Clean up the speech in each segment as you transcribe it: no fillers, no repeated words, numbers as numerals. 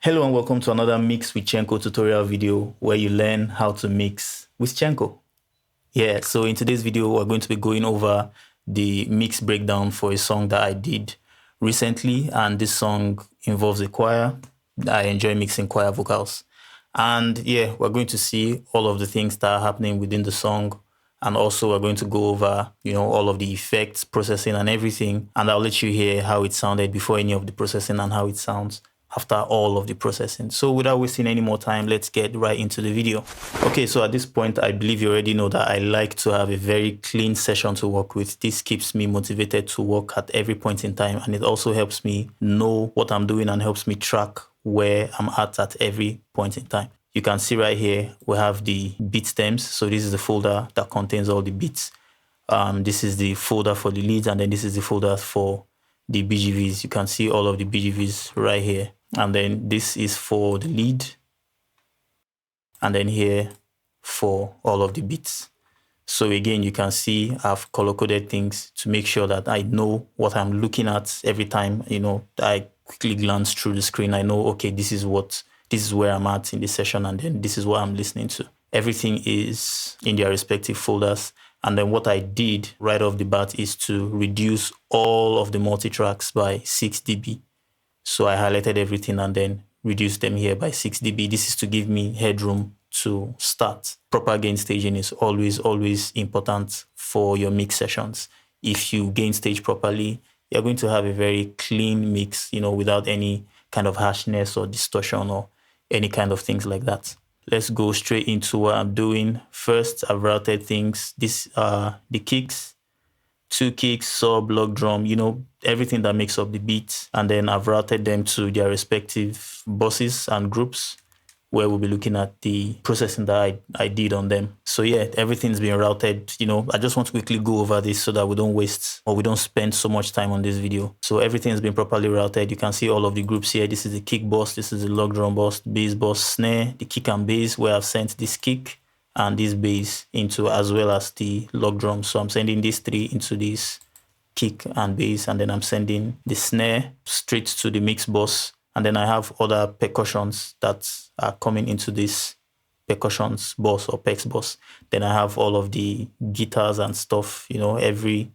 Hello and welcome to another Mix with Chenko tutorial video where you learn how to mix with Chenko. Yeah, so in today's video, we're going to be going over the mix breakdown for a song that I did recently, and this song involves a choir. I enjoy mixing choir vocals. And yeah, we're going to see all of the things that are happening within the song. And also we're going to go over, all of the effects, processing and everything. And I'll let you hear how it sounded before any of the processing and how it sounds after all of the processing. So without wasting any more time, let's get right into the video. Okay, so at this point, I believe you already know that I like to have a very clean session to work with. This keeps me motivated to work at every point in time. And it also helps me know what I'm doing and helps me track where I'm at every point in time. You can see right here, we have the beat stems. So this is the folder that contains all the beats. This is the folder for the leads, and then this is the folder for the BGVs. You can see all of the BGVs right here. And then this is for the lead. And then here for all of the beats. So again, you can see I've color-coded things to make sure that I know what I'm looking at every time, I quickly glance through the screen. I know, okay, this is where I'm at in this session, and then this is what I'm listening to. Everything is in their respective folders. And then what I did right off the bat is to reduce all of the multi-tracks by 6 dB. So I highlighted everything and then reduced them here by 6 dB. This is to give me headroom to start. Proper gain staging is always important for your mix sessions. If you gain stage properly, you're going to have a very clean mix, without any kind of harshness or distortion or any kind of things like that. Let's go straight into what I'm doing. First, I've routed things. These are the kicks. 2 kicks, sub, log drum, everything that makes up the beat. And then I've routed them to their respective buses and groups where we'll be looking at the processing that I did on them. So yeah, everything's been routed. I just want to quickly go over this so that we don't waste or we don't spend so much time on this video. So everything's been properly routed. You can see all of the groups here. This is the kick bus, this is the log drum bus, bass bus, snare, the kick and bass, where I've sent this kick and this bass into, as well as the log drum. So I'm sending these 3 into this kick and bass, and then I'm sending the snare straight to the mix bus. And then I have other percussions that are coming into this percussions bus or pex bus. Then I have all of the guitars and stuff, every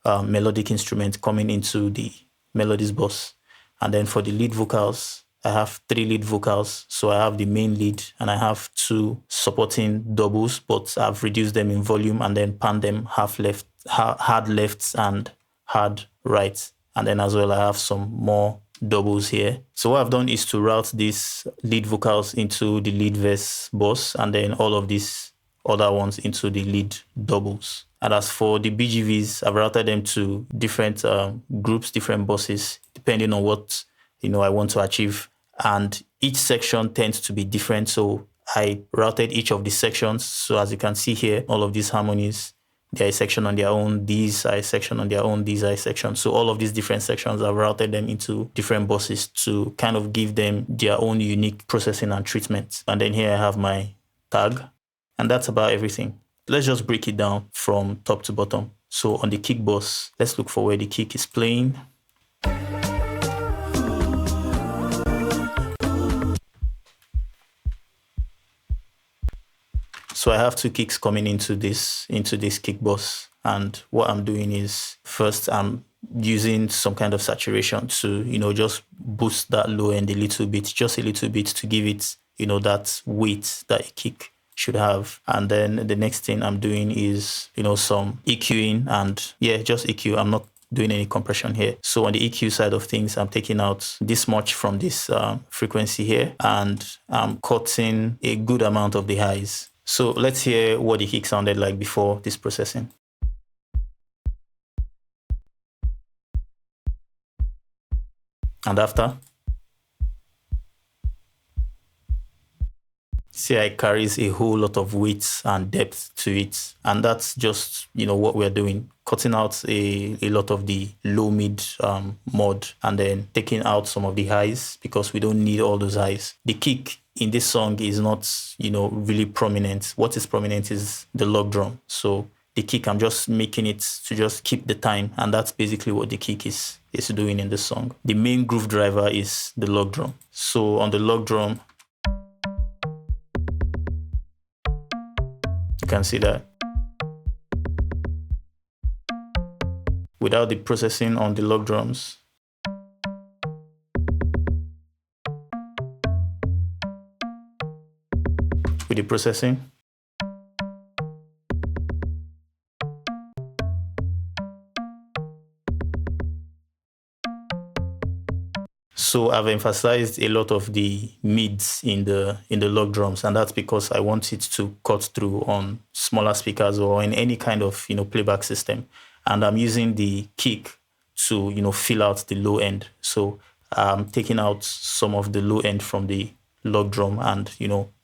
melodic instrument coming into the melodies bus. And then for the lead vocals, I have 3 lead vocals. So I have the main lead and I have 2 supporting doubles, but I've reduced them in volume and then panned them half left, hard lefts and hard rights. And then as well, I have some more doubles here. So what I've done is to route these lead vocals into the lead verse bus, and then all of these other ones into the lead doubles. And as for the BGVs, I've routed them to different groups, different buses, depending on what I want to achieve. And each section tends to be different. So I routed each of the sections. So as you can see here, all of these harmonies, they are a section on their own, these are a section on their own, these are a section. So all of these different sections, I've routed them into different buses to kind of give them their own unique processing and treatment. And then here I have my tag, and that's about everything. Let's just break it down from top to bottom. So on the kick bus, let's look for where the kick is playing. So I have 2 kicks coming into this kick bus, and what I'm doing is first I'm using some kind of saturation to just boost that low end a little bit, just a little bit, to give it that weight that a kick should have. And then the next thing I'm doing is some EQing, and just EQ. I'm not doing any compression here. So on the EQ side of things, I'm taking out this much from this frequency here, and I'm cutting a good amount of the highs. So let's hear what the kick sounded like before this processing. And after. See, it carries a whole lot of weight and depth to it. And that's just, what we're doing. Cutting out a lot of the low mid mod, and then taking out some of the highs because we don't need all those highs. The kick in this song is not, really prominent. What is prominent is the log drum. So the kick, I'm just making it to just keep the time. And that's basically what the kick is is doing in the song. The main groove driver is the log drum. So on the log drum, you can see that without the processing on the log drums, with the processing, so I've emphasized a lot of the mids in the log drums, and that's because I want it to cut through on smaller speakers or in any kind of playback system. And I'm using the kick to fill out the low end. So I'm taking out some of the low end from the log drum and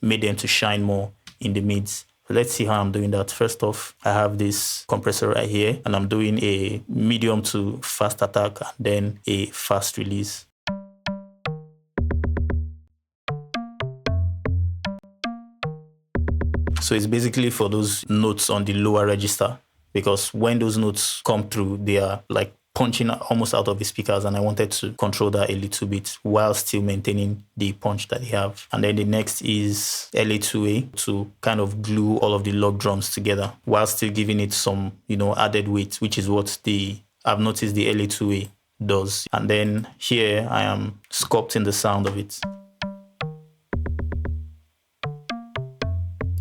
made them to shine more in the mids. Let's see how I'm doing that. First off, I have this compressor right here, and I'm doing a medium to fast attack and then a fast release. So it's basically for those notes on the lower register, because when those notes come through, they are like punching almost out of the speakers, and I wanted to control that a little bit while still maintaining the punch that they have. And then the next is LA2A to kind of glue all of the log drums together while still giving it some, added weight, which is what I've noticed the LA2A does. And then here I am sculpting the sound of it.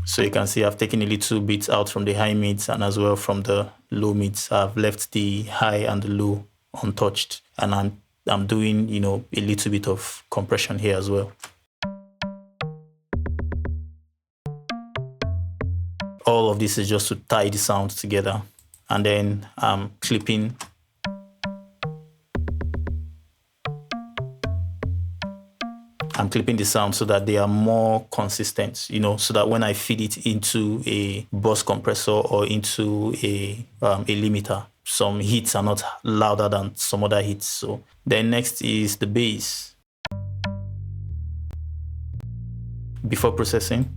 So you can see I've taken a little bit out from the high mids and as well from the low mids. I've left the high and the low untouched, and I'm doing, a little bit of compression here as well. All of this is just to tie the sound together, and then I'm clipping the sound so that they are more consistent, so that when I feed it into a bus compressor or into a limiter, some hits are not louder than some other hits. So then next is the bass. Before processing,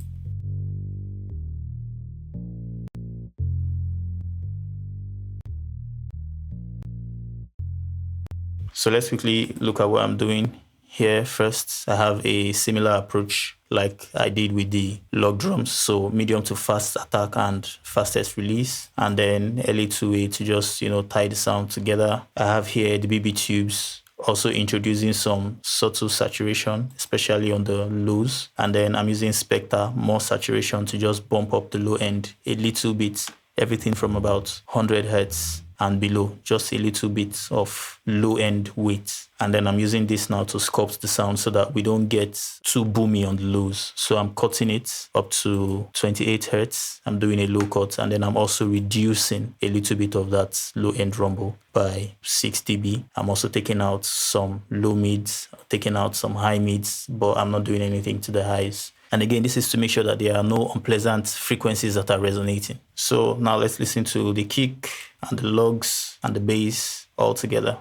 so let's quickly look at what I'm doing. Here first, I have a similar approach like I did with the log drums. So medium to fast attack and fastest release, and then LA2A to just, tie the sound together. I have here the BB tubes, also introducing some subtle saturation, especially on the lows. And then I'm using Spectre, more saturation to just bump up the low end a little bit, everything from about 100 Hertz and below, just a little bit of low end weight. And then I'm using this now to sculpt the sound so that we don't get too boomy on the lows. So I'm cutting it up to 28 Hertz. I'm doing a low cut, and then I'm also reducing a little bit of that low end rumble by 6 dB. I'm also taking out some low mids, taking out some high mids, but I'm not doing anything to the highs. And again, this is to make sure that there are no unpleasant frequencies that are resonating. So now let's listen to the kick and the logs and the bass all together.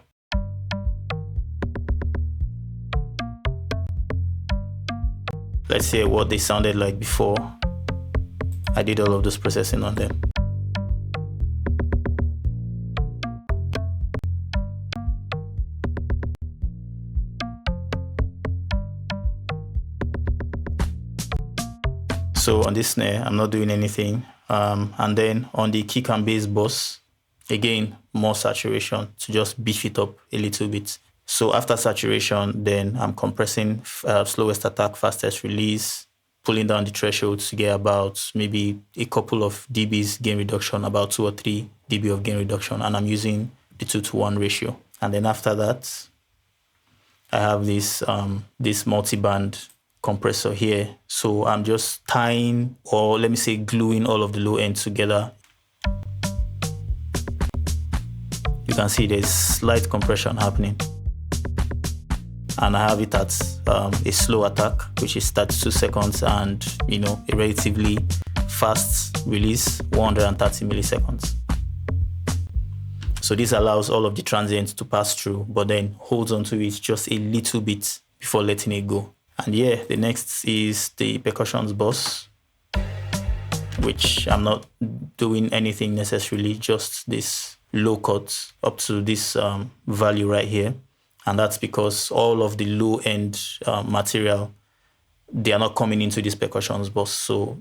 Let's hear what they sounded like before I did all of this processing on them. So on this snare, I'm not doing anything. And then on the kick and bass bus, again, more saturation to just beef it up a little bit. So after saturation, then I'm compressing slowest attack, fastest release, pulling down the threshold to get about maybe a couple of dBs gain reduction, about 2 or 3 dB of gain reduction. And I'm using the 2:1 ratio. And then after that, I have this multi-band compressor here. So I'm just tying, or let me say gluing, all of the low ends together. You can see there's slight compression happening. And I have it at a slow attack, which is 32 seconds, and a relatively fast release, 130 milliseconds. So this allows all of the transients to pass through, but then holds onto it just a little bit before letting it go. And yeah, the next is the percussions bus, which I'm not doing anything necessarily, just this low cuts up to this value right here. And that's because all of the low end material, they are not coming into this percussions bus. So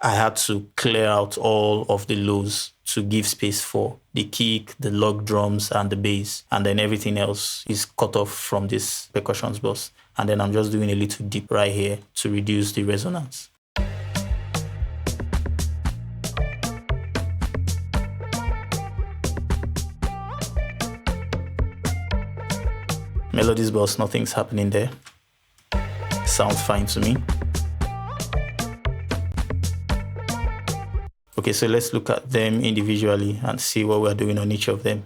I had to clear out all of the lows to give space for the kick, the log drums, and the bass. And then everything else is cut off from this percussions bus. And then I'm just doing a little dip right here to reduce the resonance. Melodies bus, nothing's happening there. Sounds fine to me. Okay, so let's look at them individually and see what we're doing on each of them.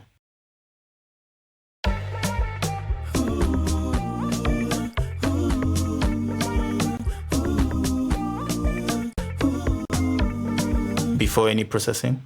Before any processing.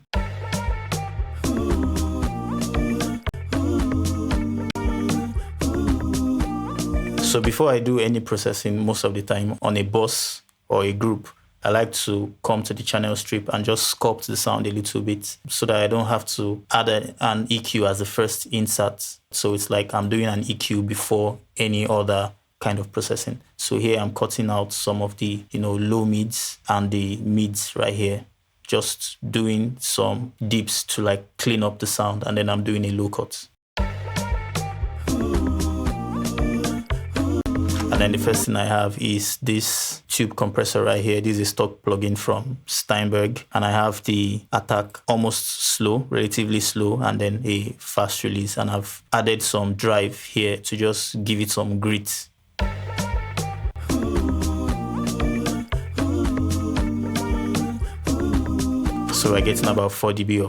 So before I do any processing, most of the time on a bus or a group, I like to come to the channel strip and just sculpt the sound a little bit so that I don't have to add an EQ as the first insert. So it's like I'm doing an EQ before any other kind of processing. So here I'm cutting out some of the, low mids and the mids right here. Just doing some dips to like clean up the sound, and then I'm doing a low cut. And then the first thing I have is this tube compressor right here. This is a stock plugin from Steinberg. And I have the attack almost slow, relatively slow, and then a fast release. And I've added some drive here to just give it some grit. So we're getting about 4 dB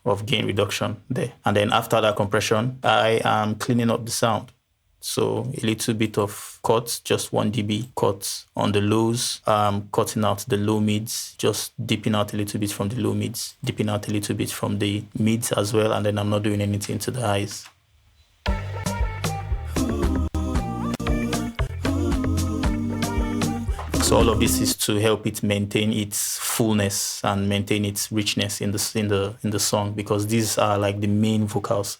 of gain reduction there. And then after that compression, I am cleaning up the sound. So a little bit of cuts, just 1 dB cuts on the lows, cutting out the low mids, just dipping out a little bit from the low mids, dipping out a little bit from the mids as well, and then I'm not doing anything to the highs. So all of this is to help it maintain its fullness and maintain its richness in the song, because these are like the main vocals.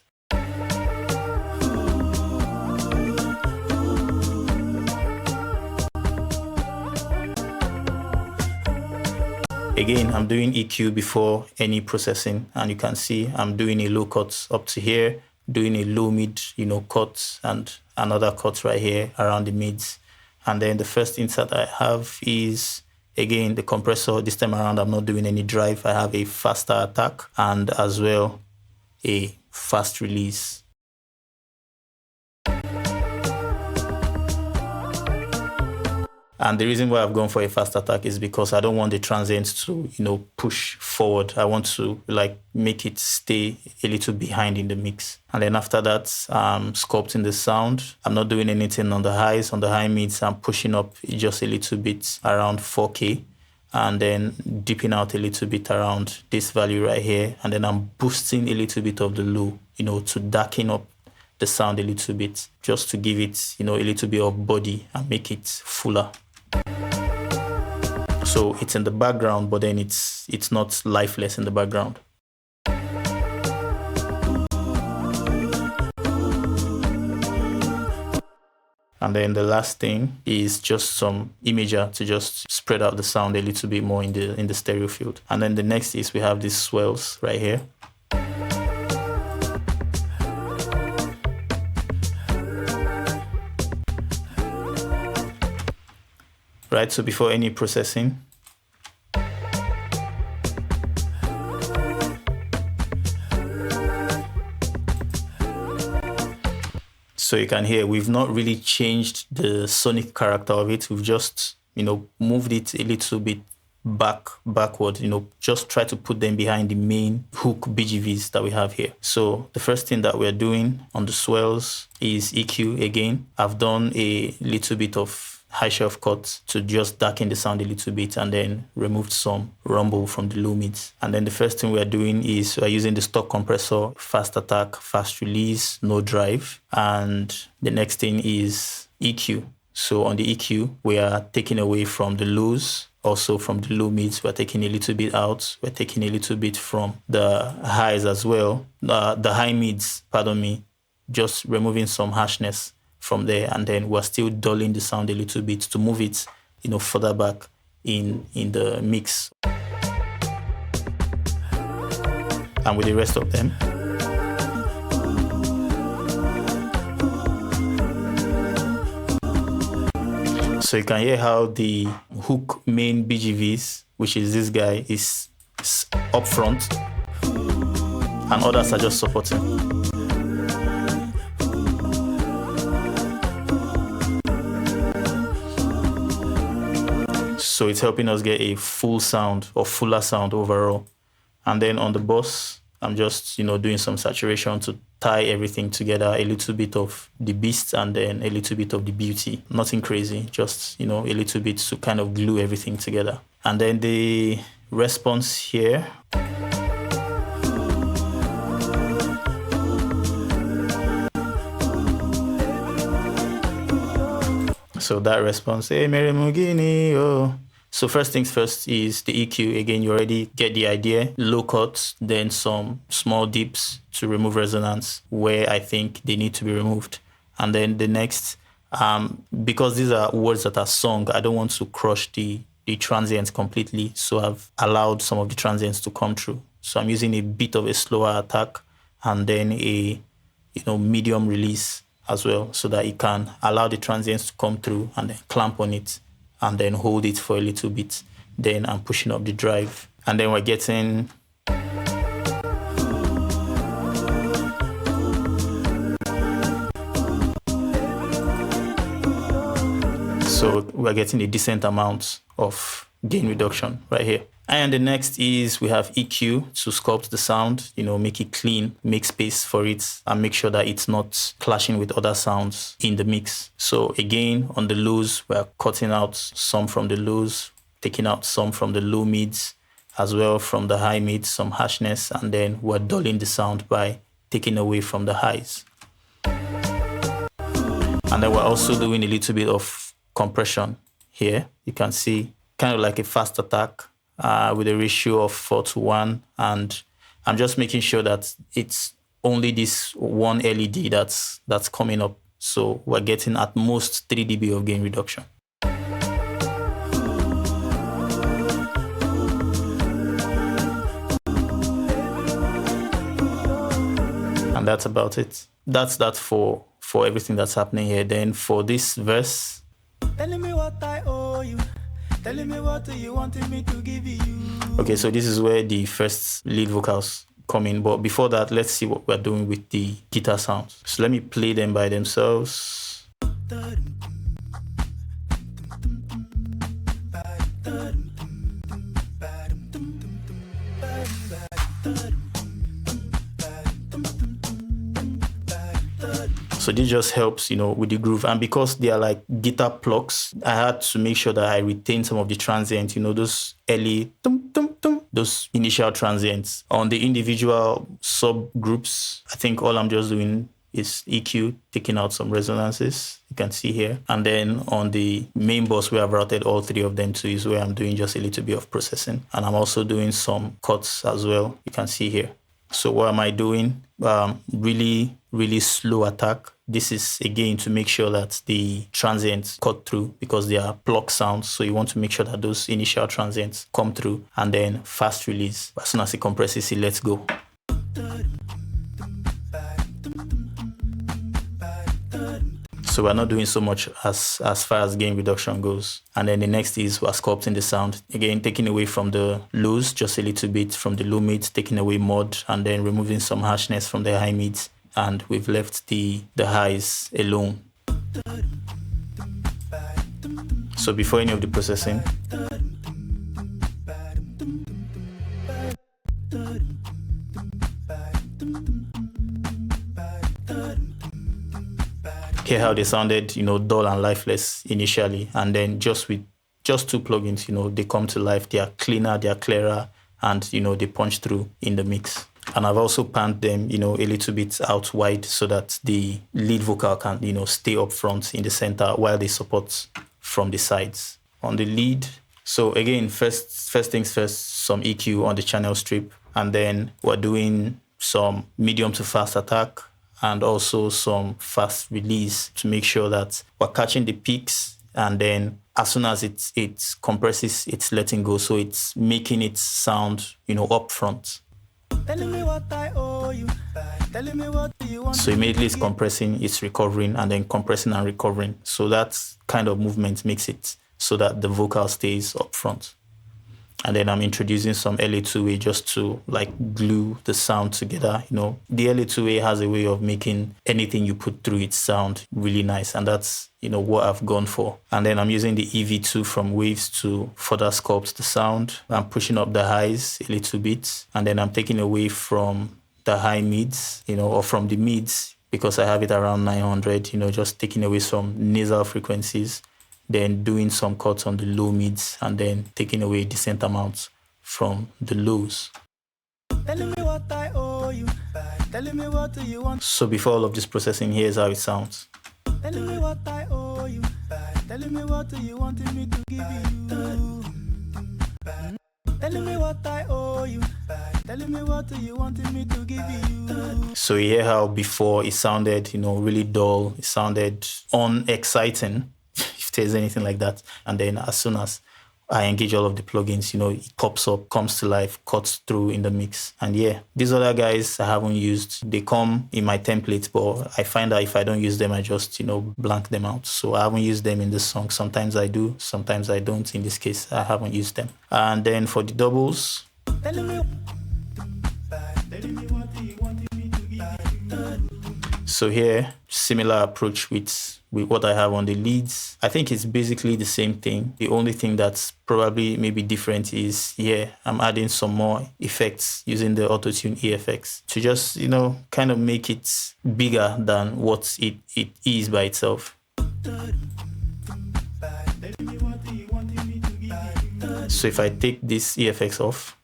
Again, I'm doing EQ before any processing, and you can see I'm doing a low cut up to here, doing a low mid, cut, and another cut right here around the mids. And then the first insert I have is, again, the compressor. This time around, I'm not doing any drive. I have a faster attack and as well a fast release. And the reason why I've gone for a fast attack is because I don't want the transient to, push forward. I want to make it stay a little behind in the mix. And then after that, I'm sculpting the sound. I'm not doing anything on the highs. On the high mids, I'm pushing up just a little bit around 4K, and then dipping out a little bit around this value right here. And then I'm boosting a little bit of the low, to darken up the sound a little bit, just to give it, a little bit of body and make it fuller. So it's in the background, but then it's not lifeless in the background. And then the last thing is just some imager to just spread out the sound a little bit more in the stereo field. And then the next is we have these swells right here. Right, so before any processing, so you can hear we've not really changed the sonic character of it. We've just, moved it a little bit backward, just try to put them behind the main hook BGVs that we have here. So the first thing that we're doing on the swells is EQ again. I've done a little bit of high shelf cut to just darken the sound a little bit, and then removed some rumble from the low mids. And then the first thing we're doing is we're using the stock compressor, fast attack, fast release, no drive. And the next thing is EQ. So on the EQ, we are taking away from the lows also from the low mids, we're taking a little bit out. We're taking a little bit from the highs as well. The high mids, pardon me, just removing some harshness from there. And then we're still dulling the sound a little bit to move it, further back in the mix. And with the rest of them. So you can hear how the hook main BGVs, which is this guy, is up front and others are just supporting. So it's helping us get a full sound or fuller sound overall. And then on the bass, I'm just, doing some saturation to tie everything together, a little bit of the beast and then a little bit of the beauty. Nothing crazy, just, a little bit to kind of glue everything together. And then the response here. So that response, hey, Mary Mugini, oh. So first things first is the EQ. Again, you already get the idea. Low cuts, then some small dips to remove resonance where I think they need to be removed. And then the next, because these are words that are sung, I don't want to crush the transients completely. So I've allowed some of the transients to come through. So I'm using a bit of a slower attack and then a medium release as well, so that it can allow the transients to come through and then clamp on it and then hold it for a little bit. Then I'm pushing up the drive. And then we're getting... So we're getting a decent amount of gain reduction right here. And the next is we have EQ to sculpt the sound, make it clean, make space for it, and make sure that it's not clashing with other sounds in the mix. So again, on the lows, we're cutting out some from the lows, taking out some from the low mids, as well from the high mids, some harshness, and then we're dulling the sound by taking away from the highs. And then we're also doing a little bit of compression here. You can see kind of like a fast attack. With a ratio of 4:1, and I'm just making sure that it's only this one LED that's coming up. So we're getting at most 3 dB of gain reduction. And that's about it. That's that for everything that's happening here. Then for this verse, telling me what I owe you. Telling me what you wanted me to give you. Okay, so this is where the first lead vocals come in. But before that, let's see what we're doing with the guitar sounds. So let me play them by themselves. So this just helps, with the groove. And because they are like guitar plucks, I had to make sure that I retain some of the transients, those early, those initial transients. On the individual subgroups, I think all I'm just doing is EQ, taking out some resonances, you can see here. And then on the main bus where I've routed all 3 of them to is where I'm doing just a little bit of processing. And I'm also doing some cuts as well, you can see here. So what am I doing? Really, really slow attack. This is, again, to make sure that the transients cut through because they are block sounds. So you want to make sure that those initial transients come through and then fast release. As soon as it compresses, it lets go. So we're not doing so much as far as gain reduction goes. And then the next is we're sculpting the sound. Again, taking away from the lows, just a little bit from the low mids, taking away mod, and then removing some harshness from the high mids. And we've left the highs alone. So before any of the processing, hear how they sounded, dull and lifeless initially, and then just with 2 plugins, they come to life. They are cleaner, they are clearer, and they punch through in the mix. And I've also panned them, a little bit out wide so that the lead vocal can, stay up front in the center while they support from the sides. On the lead, So again, first things first, some EQ on the channel strip, and then we're doing some medium to fast attack and also some fast release to make sure that we're catching the peaks, and then as soon as it compresses, it's letting go. So it's making it sound, up front. Telling me what I owe you. Telling me what you want. So immediately it's compressing, it's recovering, and then compressing and recovering. So that kind of movement makes it so that the vocal stays up front. And then I'm introducing some LA2A just to like glue the sound together. The LA2A has a way of making anything you put through it sound really nice. And that's, what I've gone for. And then I'm using the EV2 from Waves to further sculpt the sound. I'm pushing up the highs a little bit. And then I'm taking away from the high mids, or from the mids, because I have it around 900, just taking away some nasal frequencies, then doing some cuts on the low mids, and then taking away decent amounts from the lows. Telling me what I owe you. Telling me what do you want. So before all of this processing, here's how it sounds. Telling me what I owe you. Telling me what do you want me to give you. Telling me what I owe you. Telling me what do you want me to give you. So you hear how before it sounded, really dull. It sounded unexciting, if there's anything like that. And then as soon as I engage all of the plugins, it pops up, comes to life, cuts through in the mix. And yeah, these other guys I haven't used. They come in my template, but I find that if I don't use them, I just, blank them out. So I haven't used them in this song. Sometimes I do, sometimes I don't. In this case, I haven't used them. And then for the doubles. So here, similar approach with what I have on the leads. I think it's basically the same thing. The only thing that's probably maybe different is, I'm adding some more effects using the Auto-Tune EFX to just, kind of make it bigger than what it is by itself. So if I take this EFX off,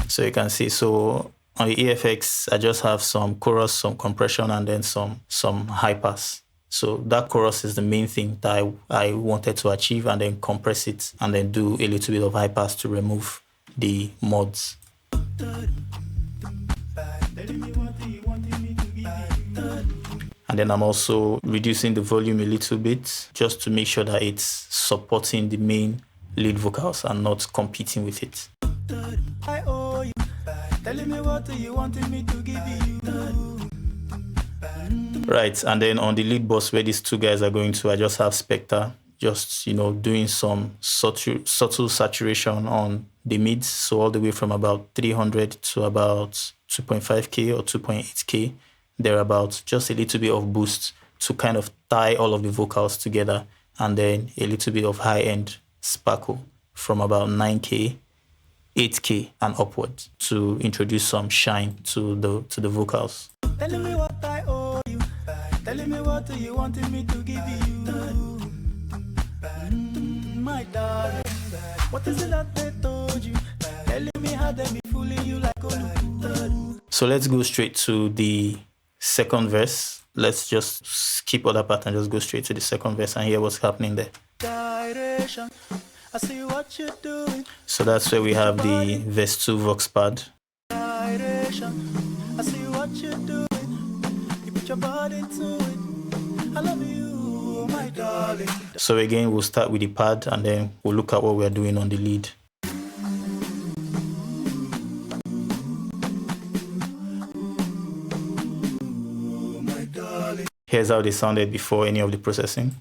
so you can see, so on the EFX, I just have some chorus, some compression, and then some high pass. So that chorus is the main thing that I wanted to achieve, and then compress it, and then do a little bit of high pass to remove the mods. And then I'm also reducing the volume a little bit, just to make sure that it's supporting the main lead vocals and not competing with it. I owe you. Telling me what you wanted me to give you. Right, and then on the lead boss where these two guys are going to, I just have Spectre, just doing some subtle saturation on the mids, so all the way from about 300 to about 2.5K or 2.8K, thereabouts, just a little bit of boost to kind of tie all of the vocals together, and then a little bit of high-end sparkle from about 9K, 8K and upward to introduce some shine to the vocals. Telling me what I owe you. Telling me what you wanted me to give you. My darling, what is it that they told you? Telling me how they be fooling you like Oluku. So let's go straight to the second verse. Let's just skip other part and just go straight to the second verse and hear what's happening there. Direction. I see what you're doing. So that's where we have the verse 2 vox pad. Direction. I see what you're doing. You put your body to it. I love you, my darling. So again, we'll start with the pad and then we'll look at what we're doing on the lead. Here's how they sounded before any of the processing.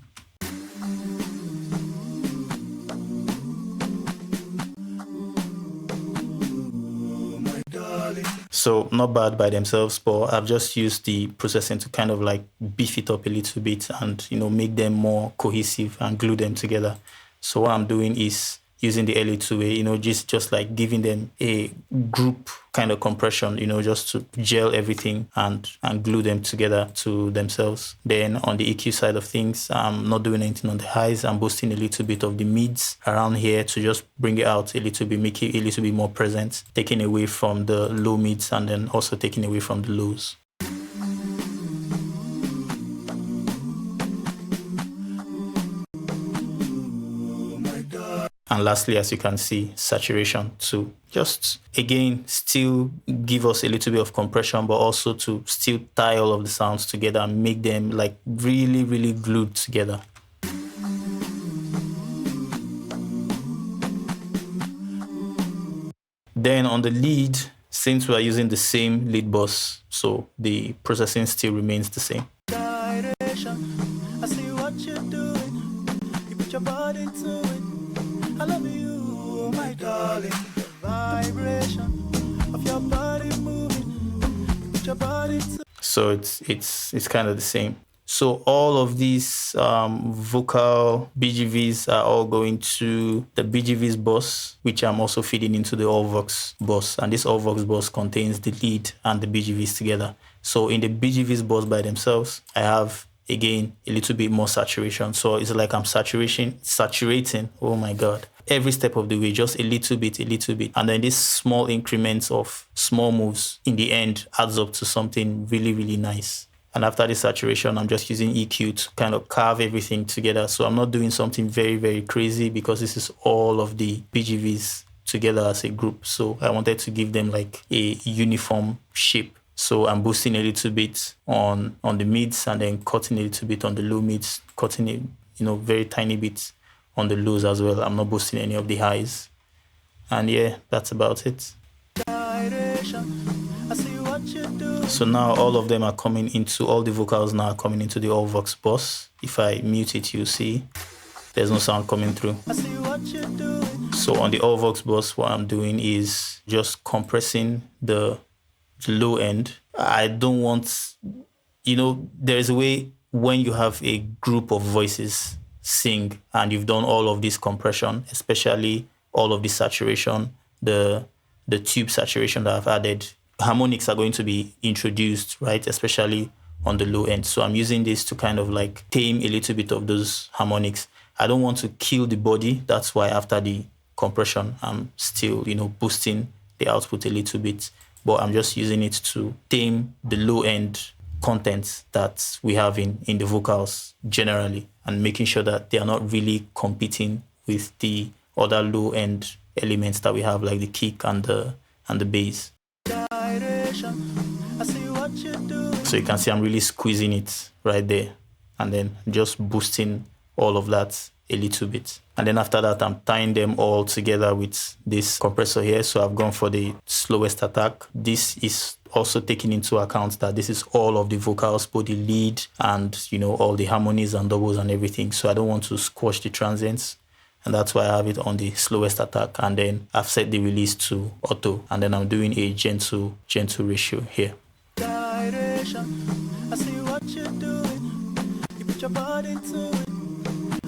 So not bad by themselves, but I've just used the processing to kind of like beef it up a little bit and, make them more cohesive and glue them together. So what I'm doing is using the LA2A, just like giving them a group kind of compression, just to gel everything and glue them together to themselves. Then on the EQ side of things, I'm not doing anything on the highs. I'm boosting a little bit of the mids around here to just bring it out a little bit, make it a little bit more present, taking away from the low mids and then also taking away from the lows. And lastly, as you can see, saturation to just, again, still give us a little bit of compression, but also to still tie all of the sounds together and make them like really, really glued together. Then on the lead, since we are using the same lead bus, so the processing still remains the same. Direction, I see what you're doing. You put your body to it. I love you, oh my darling. The vibration of your body moving. You put your body to. So it's kind of the same. So all of these vocal BGVs are all going to the BGVs bus, which I'm also feeding into the AllVox bus. And this AllVox bus contains the lead and the BGVs together. So in the BGVs bus by themselves, I have, again, a little bit more saturation. So it's like I'm saturating, oh my God, every step of the way, just a little bit. And then these small increments of small moves in the end adds up to something really, really nice. And after the saturation, I'm just using EQ to kind of carve everything together. So I'm not doing something very, very crazy because this is all of the BGVs together as a group. So I wanted to give them like a uniform shape. So I'm boosting a little bit on the mids and then cutting a little bit on the low mids, cutting it, very tiny bits on the lows as well. I'm not boosting any of the highs. And yeah, that's about it. So now all of them are coming into, all the vocals now are coming into the AllVox bus. If I mute it, you see there's no sound coming through. So on the AllVox bus, what I'm doing is just compressing the low end. I don't want, there's a way when you have a group of voices sing and you've done all of this compression, especially all of the saturation, the tube saturation that I've added, harmonics are going to be introduced, right? Especially on the low end. So I'm using this to kind of like tame a little bit of those harmonics. I don't want to kill the body. That's why after the compression, I'm still, boosting the output a little bit, but I'm just using it to tame the low end content that we have in the vocals generally, and making sure that they are not really competing with the other low end elements that we have, like the kick and the bass. So you can see I'm really squeezing it right there and then just boosting all of that a little bit. And then after that, I'm tying them all together with this compressor here. So I've gone for the slowest attack. This is also taking into account that this is all of the vocals, both the lead and, all the harmonies and doubles and everything. So I don't want to squash the transients. And that's why I have it on the slowest attack. And then I've set the release to auto. And then I'm doing a gentle ratio here. Direction, I see what you're doing. You put your body to it.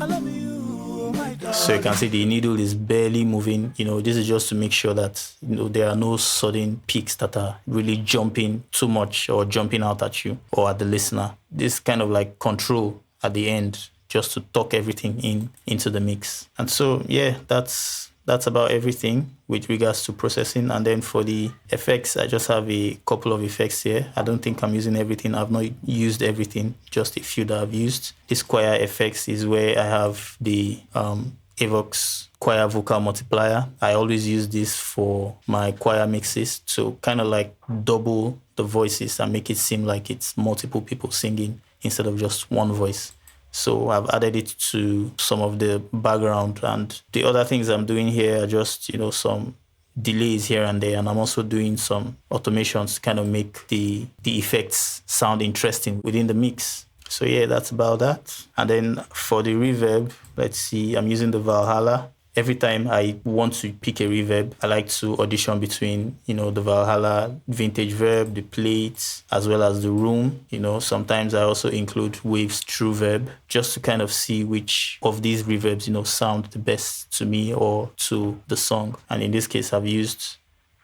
I love you, oh my God. So you can see the needle is barely moving. This is just to make sure that, there are no sudden peaks that are really jumping too much or jumping out at you or at the listener. This kind of like control at the end, just to tuck everything into the mix. And so, yeah, that's about everything with regards to processing. And then for the effects, I just have a couple of effects here. I don't think I'm using everything. I've not used everything, just a few that I've used. This choir effects is where I have the AVOX choir vocal multiplier. I always use this for my choir mixes to kind of like double the voices and make it seem like it's multiple people singing instead of just one voice. So I've added it to some of the background, and the other things I'm doing here are just, some delays here and there. And I'm also doing some automations to kind of make the effects sound interesting within the mix. So yeah, that's about that. And then for the reverb, let's see, I'm using the Valhalla. Every time I want to pick a reverb, I like to audition between, the Valhalla vintage verb, the plates, as well as the room. Sometimes I also include waves true verb just to kind of see which of these reverbs, sound the best to me or to the song. And in this case, I've used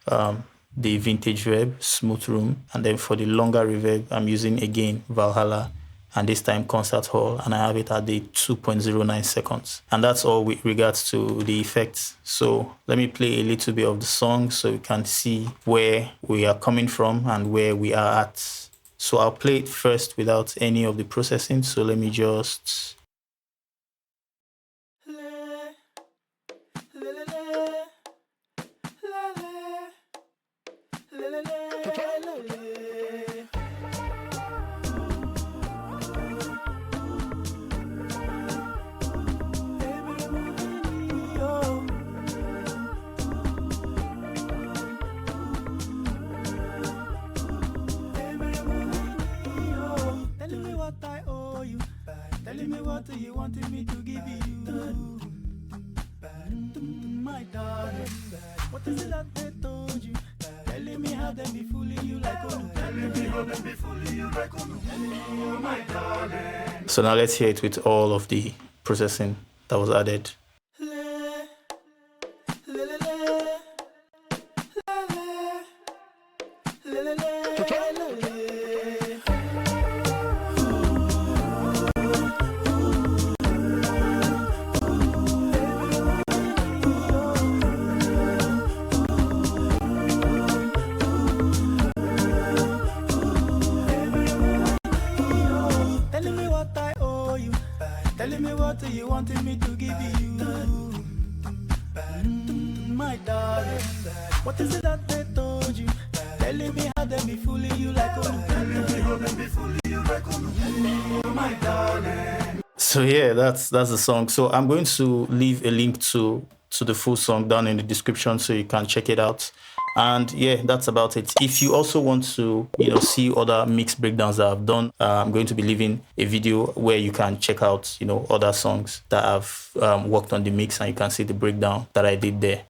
the vintage verb, smooth room. And then for the longer reverb, I'm using again Valhalla, and this time concert hall, and I have it at the 2.09 seconds. And that's all with regards to the effects. So let me play a little bit of the song so you can see where we are coming from and where we are at. So I'll play it first without any of the processing. So let me just... what I owe you. Telling me what you wanted me to give you. My darling, what is it that they told you? Telling me how they be fooling you like oh. Telling me how they be fooling you like oh, my darling. So now let's hear it with all of the processing that was added. Telling me what you wanted me to give you. My darling, what is it that they told you? Telling me how they be fooling you like oh. Telling me how they be fooling you like oh, my darling. So yeah, that's the song. So I'm going to leave a link to the full song down in the description so you can check it out. And yeah, that's about it. If you also want to, see other mix breakdowns that I've done, I'm going to be leaving a video where you can check out, other songs that I've worked on the mix, and you can see the breakdown that I did there.